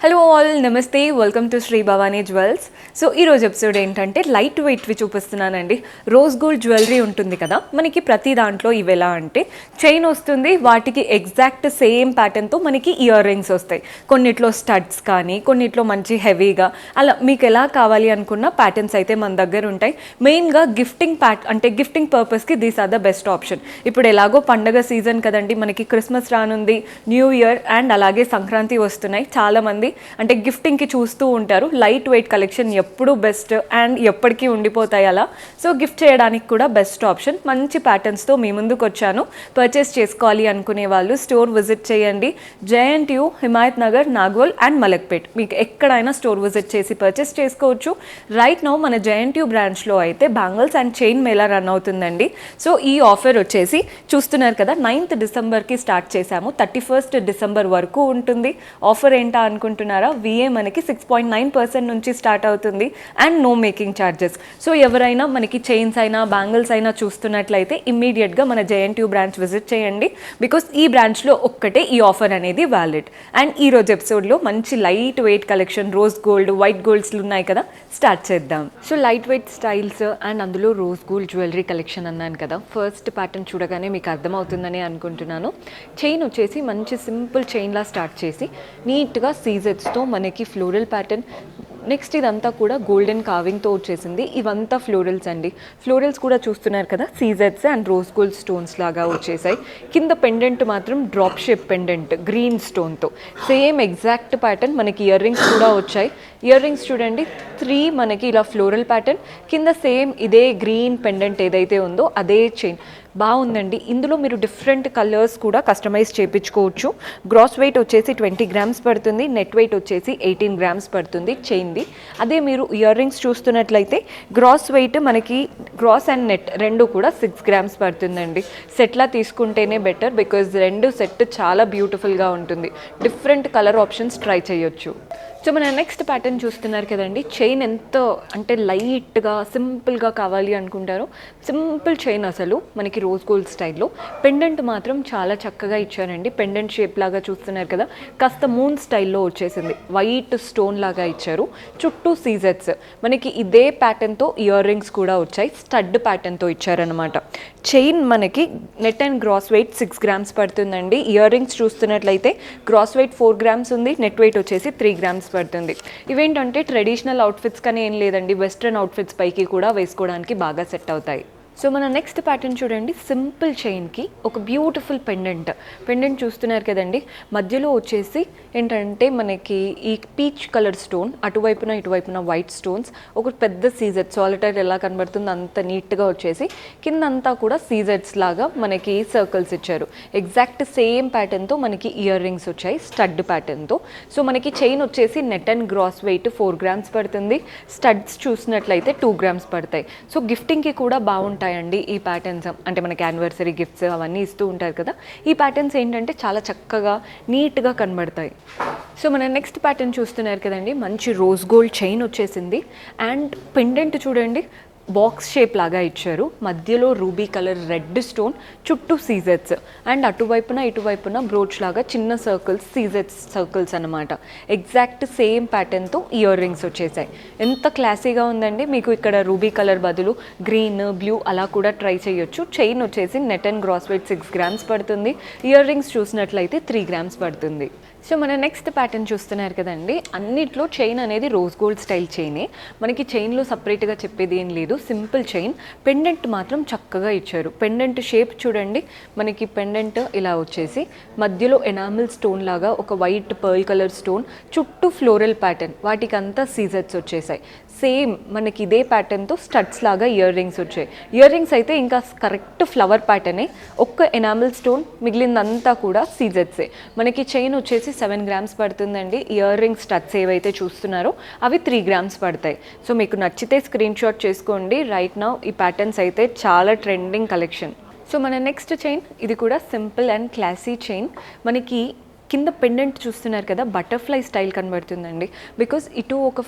Hello all, నమస్తే, welcome to Shri Bhavani jewels. So ఈరోజు episode ఏంటంటే లైట్ వెయిట్వి చూపిస్తున్నానండి. రోజ్ గోల్డ్ జ్యువెలరీ ఉంటుంది కదా మనకి, ప్రతి దాంట్లో ఇవి ఎలా అంటే చైన్ వస్తుంది, వాటికి ఎగ్జాక్ట్ సేమ్ ప్యాటర్న్తో మనకి ఇయర్ రింగ్స్ వస్తాయి. కొన్నిట్లో స్టడ్స్ కానీ, కొన్నిట్లో మంచి హెవీగా, అలా మీకు ఎలా కావాలి అనుకున్న ప్యాటర్న్స్ అయితే మన దగ్గర ఉంటాయి. మెయిన్గా గిఫ్టింగ్ పర్పస్కి these are the best option. ఇప్పుడు ఎలాగో పండగ సీజన్ కదండి, మనకి క్రిస్మస్ రానుంది, న్యూ ఇయర్ అండ్ అలాగే సంక్రాంతి వస్తున్నాయి. చాలామంది అంటే గిఫ్టింగ్కి చూస్తూ ఉంటారు. లైట్ వెయిట్ కలెక్షన్ ఎప్పుడూ బెస్ట్ అండ్ ఎప్పటికీ ఉండిపోతాయి అలా. సో గిఫ్ట్ చేయడానికి కూడా బెస్ట్ ఆప్షన్. మంచి ప్యాటర్న్స్తో మీ ముందుకు వచ్చాను. పర్చేస్ చేసుకోవాలి అనుకునే వాళ్ళు స్టోర్ విజిట్ చేయండి. JNTU, హిమాయత్ నగర్, నాగోల్ అండ్ మలక్పేట్, మీకు ఎక్కడైనా స్టోర్ విజిట్ చేసి పర్చేస్ చేసుకోవచ్చు. రైట్ నౌ మన JNTU బ్రాంచ్లో అయితే bangles and chain Mela run అవుతుందండి. సో ఈ ఆఫర్ వచ్చేసి చూస్తున్నారు కదా, 9th డిసెంబర్కి స్టార్ట్ చేశాము, 31st డిసెంబర్ వరకు ఉంటుంది. ఆఫర్ ఏంటా అనుకుంటున్నారా? VA మనకి 6.9% నుంచి స్టార్ట్ అవుతుంది and no making charges. So ఎవరైనా మనకి చైన్స్ అయినా బ్యాంగిల్స్ అయినా చూస్తున్నట్లయితే ఇమ్మీడియట్గా మన JNTU బ్రాంచ్ విజిట్ చేయండి. బికాస్ ఈ బ్రాంచ్లో ఒక్కటే ఈ ఆఫర్ అనేది వ్యాలిడ్. అండ్ ఈరోజు ఎపిసోడ్లో మంచి light weight collection, rose gold, white గోల్డ్స్లు ఉన్నాయి కదా, స్టార్ట్ చేద్దాం. So light weight styles and అందులో రోజ్ గోల్డ్ జ్యువెలరీ కలెక్షన్ అన్నాను కదా. ఫస్ట్ ప్యాటర్న్ చూడగానే మీకు అర్థమవుతుందని అనుకుంటున్నాను. చైన్ వచ్చేసి మంచి సింపుల్ చైన్లా స్టార్ట్ చేసి నీట్గా సీజెట్స్తో మనకి ఫ్లోరల్ ప్యాటర్న్. నెక్స్ట్ ఇదంతా కూడా గోల్డెన్ కార్వింగ్తో వచ్చేసింది. ఇవంతా ఫ్లోరల్స్ అండి. ఫ్లోరల్స్ కూడా చూస్తున్నారు కదా, సీజెట్స్ అండ్ రోజ్ గోల్డ్ స్టోన్స్ లాగా వచ్చేసాయి. కింద పెండెంట్ మాత్రం డ్రాప్ షేప్ పెండెంట్ గ్రీన్ స్టోన్తో సేమ్ ఎగ్జాక్ట్ ప్యాటర్న్. మనకి ఇయర్ రింగ్స్ కూడా వచ్చాయి. ఇయర్ రింగ్స్ చూడండి, 3 మనకి ఇలా ఫ్లోరల్ ప్యాటర్న్, కింద సేమ్ ఇదే గ్రీన్ పెండెంట్ ఏదైతే ఉందో అదే చైన్. బాగుందండి. ఇందులో మీరు డిఫరెంట్ కలర్స్ కూడా కస్టమైజ్ చేయించుకోవచ్చు. గ్రాస్ వెయిట్ వచ్చేసి 20 grams పడుతుంది, నెట్ వెయిట్ వచ్చేసి 18 grams పడుతుంది చైన్ది. అదే మీరు ఇయర్ రింగ్స్ చూస్తున్నట్లయితే గ్రాస్ వెయిట్ మనకి గ్రాస్ అండ్ నెట్ రెండు కూడా 6 grams పడుతుందండి. సెట్లా తీసుకుంటేనే బెటర్, బికాజ్ రెండు సెట్ చాలా బ్యూటిఫుల్గా ఉంటుంది. డిఫరెంట్ కలర్ ఆప్షన్స్ ట్రై చేయొచ్చు. సో మన నెక్స్ట్ ప్యాటర్న్ చూస్తున్నారు కదండి. చైన్ ఎంత అంటే లైట్గా సింపుల్గా కావాలి అనుకుంటారో, సింపుల్ చైన్ అసలు మనకి రోజ్ గోల్డ్ స్టైల్లో. పెండెంట్ మాత్రం చాలా చక్కగా ఇచ్చారండి. పెండెంట్ షేప్ లాగా చూస్తున్నారు కదా, కాస్త మూన్ స్టైల్లో వచ్చేసింది. వైట్ స్టోన్ లాగా ఇచ్చారు, చుట్టూ సీజెట్స్. మనకి ఇదే ప్యాటర్న్తో ఇయర్ రింగ్స్ కూడా వచ్చాయి, స్టడ్ ప్యాటర్న్తో ఇచ్చారనమాట. చైన్ మనకి net and gross weight 6 grams పడుతుందండి. ఇయర్ రింగ్స్ చూస్తున్నట్లయితే గ్రాస్ వెయిట్ 4 grams ఉంది, నెట్ వెయిట్ వచ్చేసి 3 grams పడుతుంది. ఇవేంటంటే ట్రెడిషనల్ అవుట్ఫిట్స్ కానీ ఏం లేదండి, వెస్ట్రన్ అవుట్ఫిట్స్ పైకి కూడా వేసుకోవడానికి బాగా సెట్ అవుతాయి. సో మన నెక్స్ట్ ప్యాటర్న్ చూడండి, సింపుల్ చైన్కి ఒక బ్యూటిఫుల్ పెండెంట్ చూస్తున్నారు కదండి. మధ్యలో వచ్చేసి ఏంటంటే మనకి ఈ పీచ్ కలర్ స్టోన్, అటువైపున ఇటువైపున వైట్ స్టోన్స్, ఒక పెద్ద సీజెట్ సాలిటైర్ ఎలా కనబడుతుందో అంత నీట్గా వచ్చేసి కిందంతా కూడా సీజెట్స్ లాగా మనకి సర్కిల్స్ ఇచ్చారు. ఎగ్జాక్ట్ సేమ్ ప్యాటర్న్తో మనకి ఇయర్ రింగ్స్ వచ్చాయి స్టడ్ ప్యాటర్న్తో. సో మనకి చైన్ వచ్చేసి net and gross weight 4 grams పడుతుంది. స్టడ్స్ చూసినట్లయితే 2 grams పడతాయి. సో గిఫ్టింగ్కి కూడా బాగుంటాయి అండి ఈ ప్యాటర్న్స్. అంటే మనకి యానివర్సరీ గిఫ్ట్స్ అవన్నీ ఇస్తూ ఉంటారు కదా, ఈ ప్యాటర్న్స్ ఏంటంటే చాలా చక్కగా నీట్గా కనబడతాయి. సో మన నెక్స్ట్ ప్యాటర్న్ చూస్తున్నారు కదండి, మంచి రోజ్ గోల్డ్ చైన్ వచ్చేసింది అండ్ పెండెంట్ చూడండి బాక్స్ షేప్ లాగా ఇచ్చారు. మధ్యలో రూబీ కలర్ రెడ్ స్టోన్, చుట్టూ సీజెట్స్ అండ్ అటువైపున ఇటువైపున బ్రోచ్ లాగా చిన్న సర్కిల్స్, సీజెట్స్ సర్కిల్స్ అనమాట. ఎగ్జాక్ట్ సేమ్ ప్యాటర్న్తో ఇయర్ రింగ్స్ వచ్చేసాయి. ఎంత క్లాసీగా ఉందండి. మీకు ఇక్కడ రూబీ కలర్ బదులు గ్రీన్, బ్లూ అలా కూడా ట్రై చేయొచ్చు. చైన్ వచ్చేసి net and gross weight 6 grams పడుతుంది. ఇయర్ రింగ్స్ చూసినట్లయితే 3 grams పడుతుంది. సో మన నెక్స్ట్ ప్యాటర్న్ చూస్తున్నారు కదండి, అన్నిట్లో చైన్ అనేది రోజ్ గోల్డ్ స్టైల్ చైనే. మనకి చైన్లో సపరేట్గా చెప్పేది ఏం లేదు, సింపుల్ చైన్. పెండెంట్ మాత్రం చక్కగా ఇచ్చారు. పెండెంట్ షేప్ చూడండి, మనకి పెండెంట్ ఇలా వచ్చేసి మధ్యలో ఎనామిల్ స్టోన్ లాగా ఒక వైట్ పర్ల్ కలర్ స్టోన్, చుట్టూ ఫ్లోరల్ ప్యాటర్న్, వాటికంతా సీజెట్స్ వచ్చేసాయి. సేమ్ మనకి ఇదే ప్యాటర్న్తో స్టడ్స్ లాగా ఇయర్ రింగ్స్ వచ్చాయి. ఇయర్ రింగ్స్ అయితే ఇంకా కరెక్ట్ ఫ్లవర్ ప్యాటర్నే, ఒక్క ఎనామిల్ స్టోన్, మిగిలిందంతా కూడా సీజెట్సే. మనకి చైన్ వచ్చేసి 7 grams పడుతుందండి. ఇయర్ రింగ్ స్టడ్స్ ఏవైతే చూస్తున్నారో అవి 3 grams పడతాయి. సో మీకు నచ్చితే స్క్రీన్ షాట్ చేసుకోండి. రైట్ నౌ ఈ ప్యాటర్న్స్ అయితే చాలా ట్రెండింగ్ కలెక్షన్. సో మన నెక్స్ట్ చైన్, ఇది కూడా సింపుల్ అండ్ క్లాసీ చైన్. మనకి కింద పెండెంట్ చూస్తున్నారు కదా, బటర్ఫ్లై స్టైల్ కనబడుతుందండి. బికాస్ ఇటు ఒక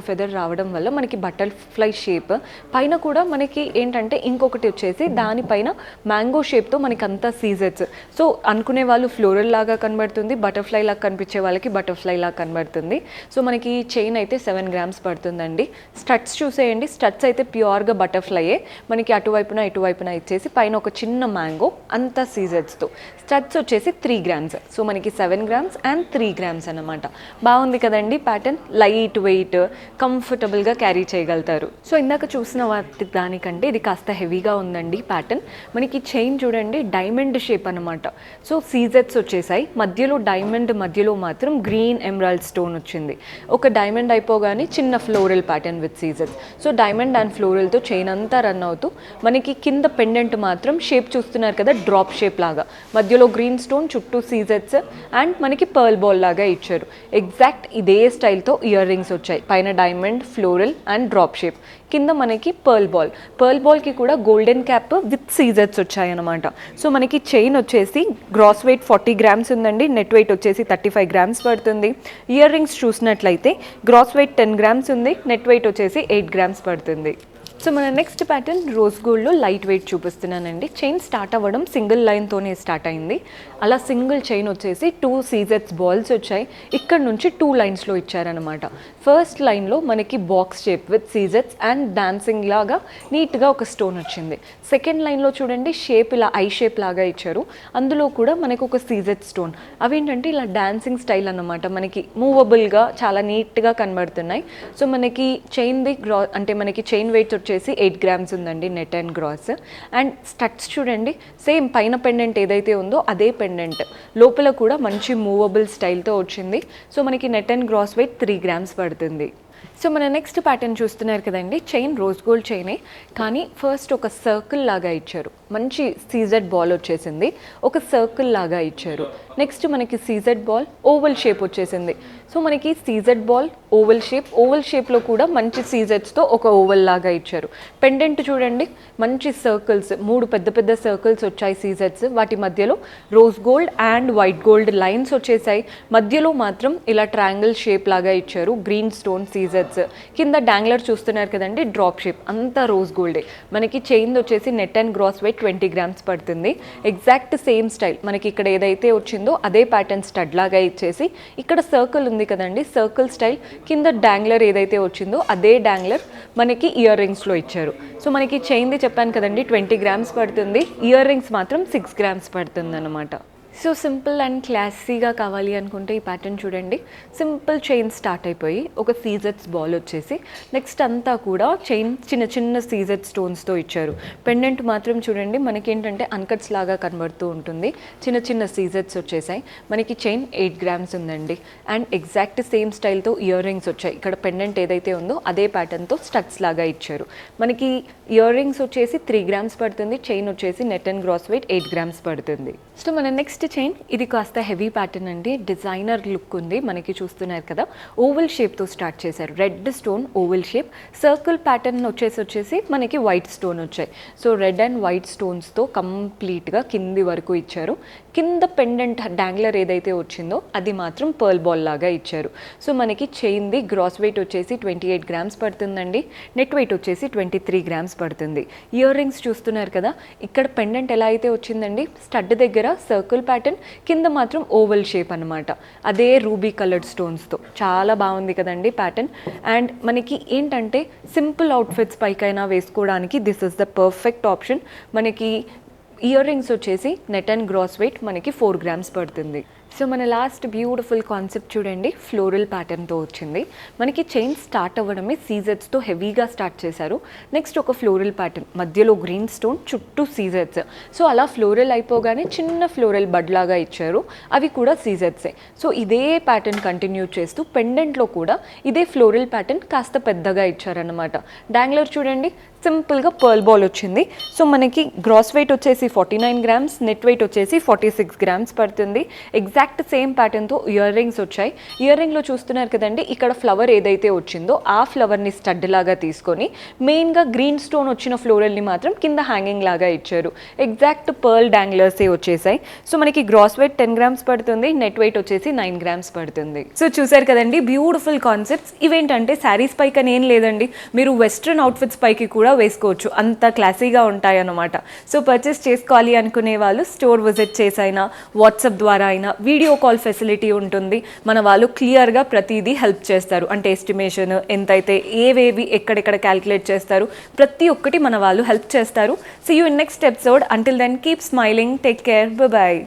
ఫెదర్ రావడం వల్ల మనకి బటర్ఫ్లై షేప్, పైన కూడా మనకి ఏంటంటే ఇంకొకటి వచ్చేసి దానిపైన మ్యాంగో షేప్తో మనకి అంతా సీజెట్స్. సో అనుకునే వాళ్ళు ఫ్లోరల్ లాగా కనబడుతుంది, బటర్ఫ్లై లాగా కనిపించే వాళ్ళకి బటర్ఫ్లై లాగా కనబడుతుంది. సో మనకి చైన్ అయితే 7 grams పడుతుందండి. స్టడ్స్ చూసేయండి, స్టడ్స్ అయితే ప్యూర్గా బటర్ఫ్లైయే, మనకి ఇటువైపున ఇచ్చేసి పైన ఒక చిన్న మ్యాంగో, అంతా సీజెట్స్తో. స్టడ్స్ వచ్చేసి 3 grams. సో మనకి 7 grams అండ్ 3 grams అన్నమాట. బాగుంది కదండి ప్యాటర్న్, లైట్ వెయిట్, కంఫర్టబుల్గా క్యారీ చేయగలుగుతారు. సో ఇందాక చూసిన వాటి దానికంటే ఇది కాస్త హెవీగా ఉందండి ప్యాటర్న్. మనకి చైన్ చూడండి డైమండ్ షేప్ అనమాట. సో సీజెట్స్ వచ్చేసాయి, మధ్యలో డైమండ్, మధ్యలో మాత్రం గ్రీన్ ఎమరాల్డ్ స్టోన్ వచ్చింది. ఒక డైమండ్ అయిపోగానే చిన్న ఫ్లోరల్ ప్యాటర్న్ విత్ సీజెట్స్. సో డైమండ్ అండ్ ఫ్లోరల్తో చైన్ అంతా రన్ అవుతూ మనకి కింద పెండెంట్ మాత్రం షేప్ చూస్తున్నారు కదా, డ్రాప్ షేప్ లాగా, మధ్యలో గ్రీన్ స్టోన్, చుట్టూ సీజెట్స్ అండ్ మనకి పర్ల్ బాల్ లాగా ఇచ్చారు. ఎగ్జాక్ట్ ఇదే స్టైల్తో ఇయర్ రింగ్స్ వచ్చాయి, పైన diamond, floral and drop shape, కింద మనకి పర్ల్ బాల్కి కూడా గోల్డెన్ క్యాప్ విత్ సీజెట్స్ వచ్చాయన్నమాట. సో మనకి చైన్ వచ్చేసి గ్రాస్ వెయిట్ 40 grams ఉందండి, నెట్ వెయిట్ వచ్చేసి 35 grams పడుతుంది. ఇయర్ రింగ్స్ చూసినట్లయితే గ్రాస్ వెయిట్ 10 grams ఉంది, నెట్ వెయిట్ వచ్చేసి 8 grams పడుతుంది. సో మన నెక్స్ట్ ప్యాటర్న్ రోజ్ గోల్డ్లో లైట్ వెయిట్ చూపిస్తున్నానండి. చైన్ స్టార్ట్ అవ్వడం సింగిల్ లైన్తోనే స్టార్ట్ అయింది. అలా సింగిల్ చైన్ వచ్చేసి 2 సీజెట్స్ బాల్స్ వచ్చాయి, ఇక్కడ నుంచి 2 లైన్స్లో ఇచ్చారనమాట. ఫస్ట్ లైన్లో మనకి బాక్స్ షేప్ విత్ సీజెట్స్ అండ్ డాన్సింగ్ లాగా నీట్గా ఒక స్టోన్ వచ్చింది. సెకండ్ లైన్లో చూడండి షేప్ ఇలా ఐ షేప్ లాగా ఇచ్చారు, అందులో కూడా మనకు ఒక సీజెట్ స్టోన్. అవేంటంటే ఇలా డాన్సింగ్ స్టైల్ అన్నమాట, మనకి మూవబుల్గా చాలా నీట్గా కనబడుతున్నాయి. సో మనకి చైన్ది అంటే మనకి చైన్ వెయిట్ వచ్చేసి 8 grams ఉందండి, net and gross. And studs చూడండి, సేమ్ పైన పెండెంట్ ఏదైతే ఉందో అదే పెండెంట్, లోపల కూడా మంచి మూవబుల్ స్టైల్తో వచ్చింది. సో మనకి net and gross weight 3 grams పడుతుంది. సో మన నెక్స్ట్ ప్యాటర్న్ చూస్తున్నారు కదండి, చైన్ రోజ్ గోల్డ్ చైనే, కానీ ఫస్ట్ ఒక సర్కిల్ లాగా ఇచ్చారు, మంచి సీజెడ్ బాల్ వచ్చేసింది, ఒక సర్కిల్ లాగా ఇచ్చారు. నెక్స్ట్ మనకి సీజెడ్ బాల్ ఓవల్ షేప్ వచ్చేసింది. సో మనకి సీజెడ్ బాల్ ఓవల్ షేప్లో కూడా మంచి సీజెట్స్తో ఒక ఓవల్ లాగా ఇచ్చారు. పెండెంట్ చూడండి, మంచి సర్కిల్స్, 3 పెద్ద సర్కిల్స్ వచ్చాయి సీజెట్స్, వాటి మధ్యలో rose gold and white gold lines వచ్చేసాయి. మధ్యలో మాత్రం ఇలా ట్రయాంగిల్ షేప్ లాగా ఇచ్చారు, గ్రీన్ స్టోన్ సీజెట్స్. కింద డాంగ్లర్ చూస్తున్నారు కదండి, డ్రాప్ షేప్, అంతా రోజ్ గోల్డే. మనకి చైన్ వచ్చేసి net and gross weight 20 grams పడుతుంది. ఎగ్జాక్ట్ సేమ్ స్టైల్, మనకి ఇక్కడ ఏదైతే వచ్చిందో అదే ప్యాటర్న్ స్టడ్ లాగా ఇచ్చేసి, ఇక్కడ సర్కిల్ ఉంది కదండి, సర్కిల్ స్టైల్, కింద డాంగ్లర్ ఏదైతే వచ్చిందో అదే డాంగ్లర్ మనకి ఇయర్ రింగ్స్లో ఇచ్చారు. సో మనకి చైన్ది చెప్పాను కదండి 20 grams పడుతుంది, ఇయర్ రింగ్స్ మాత్రం 6 grams పడుతుంది అన్నమాట. సో సింపుల్ అండ్ క్లాసీగా కావాలి అనుకుంటే ఈ ప్యాటర్న్ చూడండి, సింపుల్ చైన్ స్టార్ట్ అయిపోయి ఒక సీజెట్స్ బాల్ వచ్చేసి నెక్స్ట్ అంతా కూడా చైన్ చిన్న సీజెట్ స్టోన్స్తో ఇచ్చారు. పెండెంట్ మాత్రం చూడండి మనకి ఏంటంటే అన్కట్స్ లాగా కనబడుతూ ఉంటుంది, చిన్న సీజెట్స్ వచ్చేసాయి. మనకి చైన్ 8 grams ఉందండి. అండ్ ఎగ్జాక్ట్ సేమ్ స్టైల్తో ఇయర్ రింగ్స్ వచ్చాయి, ఇక్కడ పెండెంట్ ఏదైతే ఉందో అదే ప్యాటర్న్తో స్టడ్స్ లాగా ఇచ్చారు. మనకి ఇయర్ రింగ్స్ వచ్చేసి 3 grams పడుతుంది, చైన్ వచ్చేసి net and gross weight 8 grams పడుతుంది. సో మన నెక్స్ట్ చైన్ ఇది కాస్త హెవీ ప్యాటర్న్ అండి, డిజైనర్ లుక్ ఉంది. మనకి చూస్తున్నారు కదా, ఓవల్ షేప్తో స్టార్ట్ చేశారు, red stone oval shape, circle pattern వచ్చేసి మనకి వైట్ స్టోన్ వచ్చాయి. సో రెడ్ అండ్ వైట్ స్టోన్స్తో కంప్లీట్గా కింది వరకు ఇచ్చారు. కింద పెండెంట్ డాంగ్లర్ ఏదైతే వచ్చిందో అది మాత్రం పర్ల్ బాల్ లాగా ఇచ్చారు. సో మనకి చైన్ది గ్రాస్ వెయిట్ వచ్చేసి 28 grams పడుతుందండి, నెట్ వెయిట్ వచ్చేసి 23 grams పడుతుంది. ఇయర్ రింగ్స్ చూస్తున్నారు కదా, ఇక్కడ పెండెంట్ ఎలా అయితే వచ్చిందండి, స్టడ్ దగ్గర సర్కిల్ ప్యాటర్న్, కింద మాత్రం ఓవల్ షేప్ అనమాట, అదే రూబీ కలర్డ్ స్టోన్స్తో. చాలా బాగుంది కదండి ప్యాటర్న్. అండ్ మనకి ఏంటంటే సింపుల్ అవుట్ఫిట్స్ పైకైనా వేసుకోవడానికి this is the perfect option. మనకి ఇయర్ రింగ్స్ వచ్చేసి నెట్ అండ్ గ్రాస్ వెయిట్ మనకి 4 grams పడుతుంది. సో మన లాస్ట్ బ్యూటిఫుల్ కాన్సెప్ట్ చూడండి, ఫ్లోరల్ ప్యాటర్న్తో వచ్చింది. మనకి చైన్ స్టార్ట్ అవ్వడమే సీజెట్స్తో హెవీగా స్టార్ట్ చేశారు. నెక్స్ట్ ఒక ఫ్లోరల్ ప్యాటర్న్, మధ్యలో గ్రీన్ స్టోన్, చుట్టూ సీజెట్స్. సో అలా ఫ్లోరల్ అయిపోగానే చిన్న ఫ్లోరల్ బడ్ లాగా ఇచ్చారు, అవి కూడా సీజెట్సే. సో ఇదే ప్యాటర్న్ కంటిన్యూ చేస్తూ పెండెంట్లో కూడా ఇదే ఫ్లోరల్ ప్యాటర్న్ కాస్త పెద్దగా ఇచ్చారన్నమాట. డాంగ్లర్ చూడండి, సింపుల్గా పర్ల్ బాల్ వచ్చింది. సో మనకి గ్రాస్ వెయిట్ వచ్చేసి 49 grams, నెట్ వెయిట్ వచ్చేసి 46 grams పడుతుంది. ఎగ్జాక్ట్ ఎగ్జాక్ట్ సేమ్ ప్యాటర్న్తో ఇయర్ రింగ్స్ వచ్చాయి. ఇయర్ రింగ్లో చూస్తున్నారు కదండి, ఇక్కడ ఫ్లవర్ ఏదైతే వచ్చిందో ఆ ఫ్లవర్ని స్టడ్ లాగా తీసుకొని మెయిన్గా గ్రీన్ స్టోన్ వచ్చిన ఫ్లోరల్ని మాత్రం కింద హ్యాంగింగ్ లాగా ఇచ్చారు. ఎగ్జాక్ట్ పర్ల్ డాంగ్లర్సే వచ్చేసాయి. సో మనకి గ్రాస్ వెయిట్ 10 grams పడుతుంది, నెట్ వెయిట్ వచ్చేసి 9 grams పడుతుంది. సో చూసారు కదండి, బ్యూటిఫుల్ కాన్సెప్ట్స్. ఇవేంటంటే శారీస్ పైకి అని ఏం లేదండి, మీరు వెస్ట్రన్ అవుట్ఫిట్స్ పైకి కూడా వేసుకోవచ్చు, అంత క్లాసీగా ఉంటాయి అన్నమాట. సో పర్చేస్ చేసుకోవాలి అనుకునే వాళ్ళు స్టోర్ విజిట్ చేసైనా వాట్సాప్ ద్వారా అయినా వీడియో కాల్ ఫెసిలిటీ ఉంటుంది. మన వాళ్ళు క్లియర్గా ప్రతిదీ హెల్ప్ చేస్తారు. అంటే ఎస్టిమేషన్ ఎంతైతే ఏవేవి ఎక్కడెక్కడ క్యాలిక్యులేట్ చేస్తారు ప్రతి ఒక్కటి మన వాళ్ళు హెల్ప్ చేస్తారు. See you in next episode. Until then keep smiling, take care, bye by.